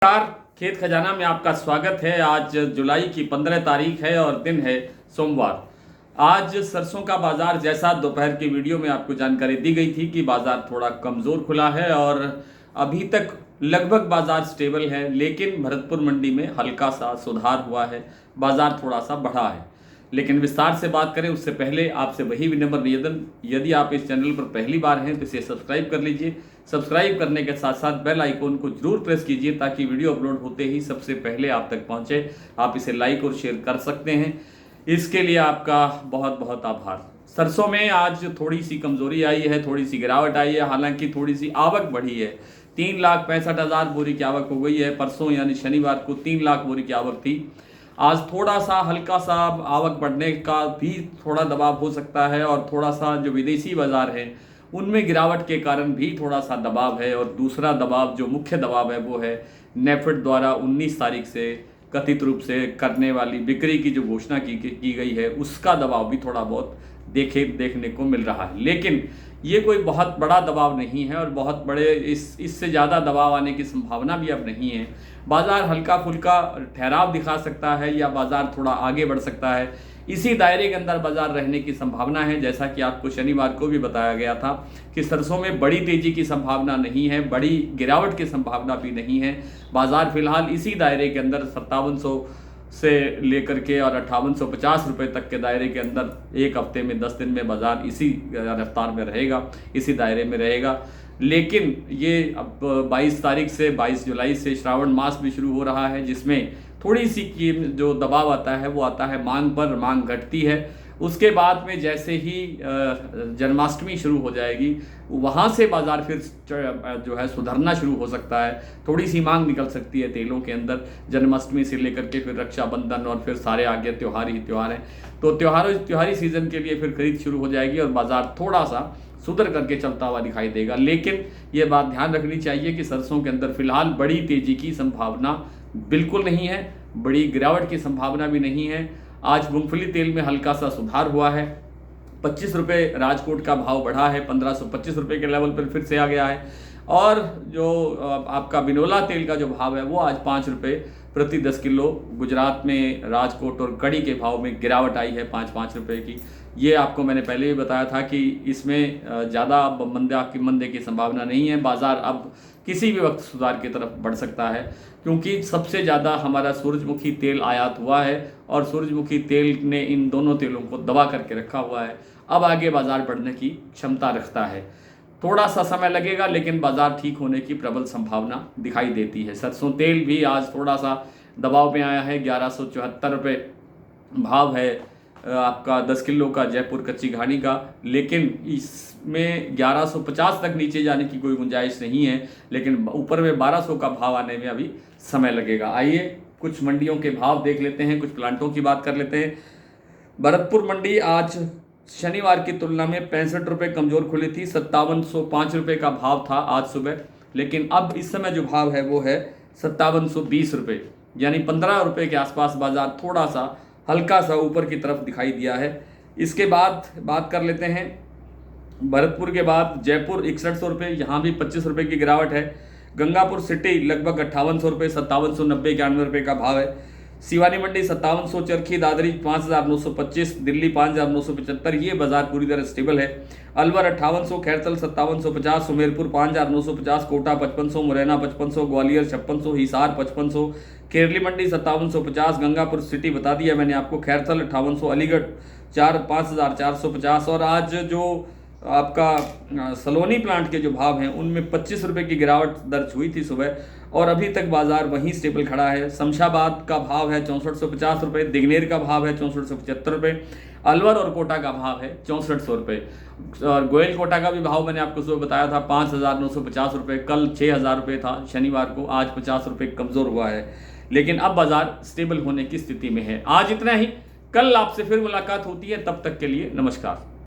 नमस्कार। खेत खजाना में आपका स्वागत है। आज जुलाई की 15 तारीख है और दिन है सोमवार। आज सरसों का बाजार, जैसा दोपहर की वीडियो में आपको जानकारी दी गई थी कि बाजार थोड़ा कमज़ोर खुला है और अभी तक लगभग बाजार स्टेबल है, लेकिन भरतपुर मंडी में हल्का सा सुधार हुआ है, बाजार थोड़ा सा बढ़ा है। लेकिन विस्तार से बात करें उससे पहले आपसे वही विनम्र निवेदन, यदि आप इस चैनल पर पहली बार हैं तो इसे सब्सक्राइब कर लीजिए। सब्सक्राइब करने के साथ साथ बेल आइकन को जरूर प्रेस कीजिए ताकि वीडियो अपलोड होते ही सबसे पहले आप तक पहुंचे। आप इसे लाइक और शेयर कर सकते हैं, इसके लिए आपका बहुत बहुत आभार। सरसों में आज थोड़ी सी कमजोरी आई है, थोड़ी सी गिरावट आई है, हालांकि थोड़ी सी आवक बढ़ी है। 3,65,000 बोरी की आवक हो गई है। परसों यानी शनिवार को 3 लाख बोरी की आवक थी। आज थोड़ा सा हल्का सा आवक बढ़ने का भी थोड़ा दबाव हो सकता है और थोड़ा सा जो विदेशी बाजार है उनमें गिरावट के कारण भी थोड़ा सा दबाव है। और दूसरा दबाव, जो मुख्य दबाव है, वो है नेफेड द्वारा 19 तारीख से कथित रूप से करने वाली बिक्री की जो घोषणा की गई है, उसका दबाव भी थोड़ा बहुत देखने को मिल रहा है। लेकिन ये कोई बहुत बड़ा दबाव नहीं है और बहुत बड़े इससे ज़्यादा दबाव आने की संभावना भी अब नहीं है। बाजार हल्का फुल्का ठहराव दिखा सकता है या बाजार थोड़ा आगे बढ़ सकता है। इसी दायरे के अंदर बाजार रहने की संभावना है। जैसा कि आपको शनिवार को भी बताया गया था कि सरसों में बड़ी तेजी की संभावना नहीं है, बड़ी गिरावट की संभावना भी नहीं है। बाजार फिलहाल इसी दायरे के अंदर 5700 से लेकर के और 5850 रुपये तक के दायरे के अंदर एक हफ्ते में 10 दिन में बाजार इसी रफ्तार में रहेगा, इसी दायरे में रहेगा। लेकिन ये अब 22 तारीख से 22 जुलाई से श्रावण मास भी शुरू हो रहा है, जिसमें थोड़ी सी की जो दबाव आता है वो आता है मांग पर। मांग घटती है, उसके बाद में जैसे ही जन्माष्टमी शुरू हो जाएगी वहाँ से बाजार फिर जो है सुधरना शुरू हो सकता है। थोड़ी सी मांग निकल सकती है तेलों के अंदर, जन्माष्टमी से लेकर के फिर रक्षाबंधन और फिर सारे आगे त्यौहार ही त्यौहार हैं। तो त्योहारी सीजन के लिए फिर खरीद शुरू हो जाएगी और बाजार थोड़ा सा सुधर करके चलता हुआ दिखाई देगा। लेकिन ये बात ध्यान रखनी चाहिए कि सरसों के अंदर फिलहाल बड़ी तेजी की संभावना बिल्कुल नहीं है, बड़ी गिरावट की संभावना भी नहीं है। आज मूंगफली तेल में हल्का सा सुधार हुआ है। 25 रुपये राजकोट का भाव बढ़ा है, 1525 रुपये के लेवल पर फिर से आ गया है। और जो आपका बिनोला तेल का जो भाव है वो आज 5 रुपये प्रति 10 किलो गुजरात में राजकोट और कड़ी के भाव में गिरावट आई है 5-5 रुपये की। ये आपको मैंने पहले भी बताया था कि इसमें ज़्यादा मंदे की संभावना नहीं है। बाजार अब किसी भी वक्त सुधार की तरफ बढ़ सकता है, क्योंकि सबसे ज़्यादा हमारा सूरजमुखी तेल आयात हुआ है और सूरजमुखी तेल ने इन दोनों तेलों को दबा करके रखा हुआ है। अब आगे बाजार बढ़ने की क्षमता रखता है। थोड़ा सा समय लगेगा, लेकिन बाजार ठीक होने की प्रबल संभावना दिखाई देती है। सरसों तेल भी आज थोड़ा सा दबाव में आया है। 1174 रुपये भाव है आपका 10 किलो का जयपुर कच्ची घानी का, लेकिन इसमें 1150 तक नीचे जाने की कोई गुंजाइश नहीं है। लेकिन ऊपर में 1200 का भाव आने में अभी समय लगेगा। आइए कुछ मंडियों के भाव देख लेते हैं, कुछ प्लांटों की बात कर लेते हैं। भरतपुर मंडी आज शनिवार की तुलना में 65 रुपये कमज़ोर खुली थी। 5705 रुपये का भाव था आज सुबह, लेकिन अब इस समय जो भाव है वो है 5720 रुपये, यानी 15 रुपये के आसपास बाजार थोड़ा सा हल्का सा ऊपर की तरफ दिखाई दिया है। इसके बाद बात कर लेते हैं भरतपुर के बाद जयपुर 6100 रुपये, यहाँ भी 25 रुपये की गिरावट है। गंगापुर सिटी लगभग 5800 रुपये, 5790 91 रुपये का भाव है। सिवानी मंडी 5700, चरखी दादरी 5925, दिल्ली 5975, ये बाजार पूरी तरह स्टेबल है। अलवर 5800, खैरतल 5750, सुमेरपुर 5950, कोटा 5500, मुरैना 5500, ग्वालियर 5600, हिसार 5500, केरली मंडी 5750, गंगापुर सिटी बता दिया मैंने आपको, खैरतल 5800, अलीगढ़ 5450। और आज जो आपका सलोनी प्लांट के जो भाव हैं उनमें 25 रुपये की गिरावट दर्ज हुई थी सुबह, और अभी तक बाजार वहीं स्टेबल खड़ा है। शमशाबाद का भाव है 6450 रुपये, दिग्नेर का भाव है 6475 रुपये, अलवर और कोटा का भाव है 6400 रुपये। और गोयल कोटा का भी भाव मैंने आपको सुबह बताया था 5950 रुपये, कल 6000 रुपये था शनिवार को, आज 50 रुपये कमज़ोर हुआ है। लेकिन अब बाजार स्टेबल होने की स्थिति में है। आज इतना ही, कल आपसे फिर मुलाकात होती है, तब तक के लिए नमस्कार।